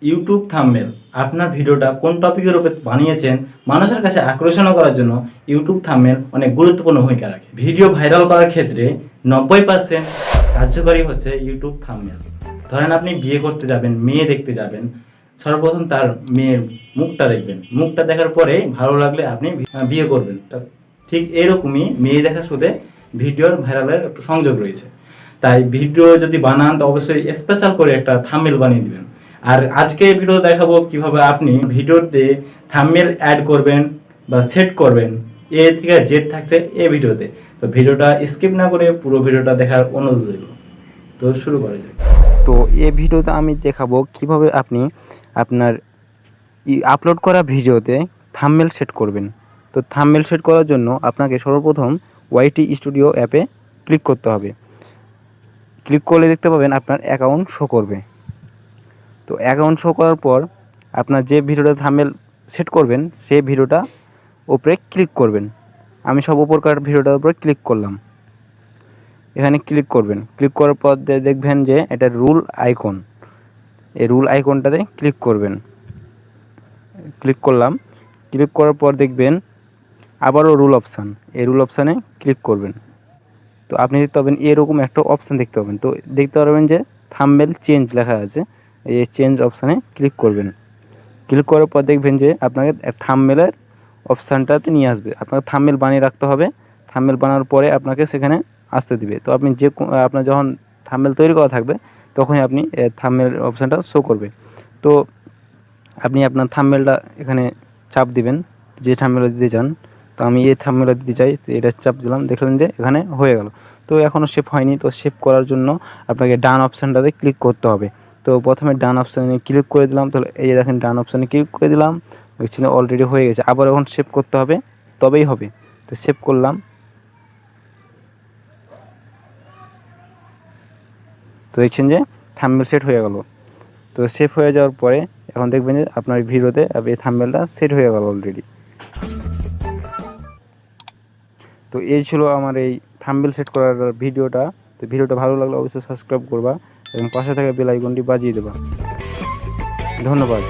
YouTube thumbnail আপনার ভিডিওটা কোন টপিকের উপর বানিয়েছেন মানুষের কাছে আকর্ষণ করার জন্য ইউটিউব থাম্বনেল অনেক গুরুত্বপূর্ণ ভূমিকা রাখে। ভিডিও ভাইরাল করার ক্ষেত্রে 90% কার্যকরী হচ্ছে ইউটিউব থাম্বনেল। ধরেন আপনি বিয়ে করতে যাবেন, মেয়ে দেখতে যাবেন, সর্বপ্রথম তার মেয়ের মুখটা দেখবেন, মুখটা দেখার পরে ভালো লাগলে আপনি বিয়ে করবেন। ঠিক এরকমই মেয়ে দেখার সাথে ভিডিওর ভাইরালের একটু সংযোগ রয়েছে। তাই ভিডিও যদি বানান তো অবশ্যই স্পেশাল করে একটা থাম্বনেল বানিয়ে দিবেন। আর আজকে এই ভিডিও দেখাবো কিভাবে আপনি ভিডিওতে থাম্বনেল অ্যাড করবেন বা সেট করবেন। এ থেকে জেড থাকছে এই ভিডিওতে। তো ভিডিওটা স্কিপ না করে পুরো ভিডিওটা দেখার অনুরোধ রইল। তো শুরু করা যাক। তো এই ভিডিওতে আমি দেখাবো কিভাবে আপনি আপনার আপলোড করা ভিডিওতে থাম্বনেল সেট করবেন। তো থাম্বনেল সেট করার জন্য আপনাকে সর্বপ্রথম ওয়াইটি স্টুডিও অ্যাপে ক্লিক করতে হবে। ক্লিক করলে দেখতে পাবেন আপনার অ্যাকাউন্ট শো করবে। তো অ্যাকাউন্ট শো করার পর আপনার যে ভিডিওটা থাম্বনেল সেট করবেন সেই ভিডিওটা উপরে ক্লিক করবেন। আমি সব উপরকার ভিডিওটার উপরে ক্লিক করলাম। এখানে ক্লিক করবেন। ক্লিক করার পর দেখবেন যে এটা রুল আইকন, এই রুল আইকনটাতে ক্লিক করবেন। ক্লিক করলাম। ক্লিক করার পর দেখবেন আবারও রুল অপশান, এই রুল অপশানে ক্লিক করবেন। তো আপনি দেখতে পাবেন এরকম একটা অপশান দেখতে পাবেন। তো দেখতে পারবেন যে থাম্বনেল চেঞ্জ লেখা আছে, এই চেঞ্জ অপশানে ক্লিক করবেন। ক্লিক করার পর দেখবেন যে আপনাকে থাম্বনেলের অপশানটাতে নিয়ে আসবে। আপনাকে থাম্বনেল বানিয়ে রাখতে হবে। থাম্বনেল বানানোর পরে আপনাকে সেখানে আসতে দিবে। তো আপনি আপনার যখন থাম্বনেল তৈরি করা থাকবে তখনই আপনি থাম্বনেল অপশানটা শো করবে। তো আপনি আপনার থাম্বনেলটা এখানে চাপ দিবেন যে থাম্বনেলটা দিতে চান। তো আমি এই থাম্বনেলটা দিতে চাই, তো এটা চাপ দিলাম, দেখলেন যে এখানে হয়ে গেল। তো এখনও সেভ হয়নি। তো সেভ করার জন্য আপনাকে ডান অপশানটাতে ক্লিক করতে হবে। তো প্রথমে ডান অপশানে ক্লিক করে দিলাম। তাহলে এই যে দেখেন ডান অপশানে ক্লিক করে দিলাম, দেখছেন অলরেডি হয়ে গেছে। আবার এখন সেভ করতে হবে, তবেই হবে। তো সেভ করলাম। তো দেখছেন যে থাম্বনেল সেট হয়ে গেল। তো সেভ হয়ে যাওয়ার পরে এখন দেখবেন যে আপনার ভিডিওতে এই থাম্বনেলটা সেট হয়ে গেল অলরেডি। তো এই ছিল আমার এই থাম্বনেল সেট করার ভিডিওটা। তো ভিডিওটা ভালো লাগলে অবশ্যই সাবস্ক্রাইব করবা এবং পাশে থাকা বেল আইকনটি বাজিয়ে দেবা। ধন্যবাদ।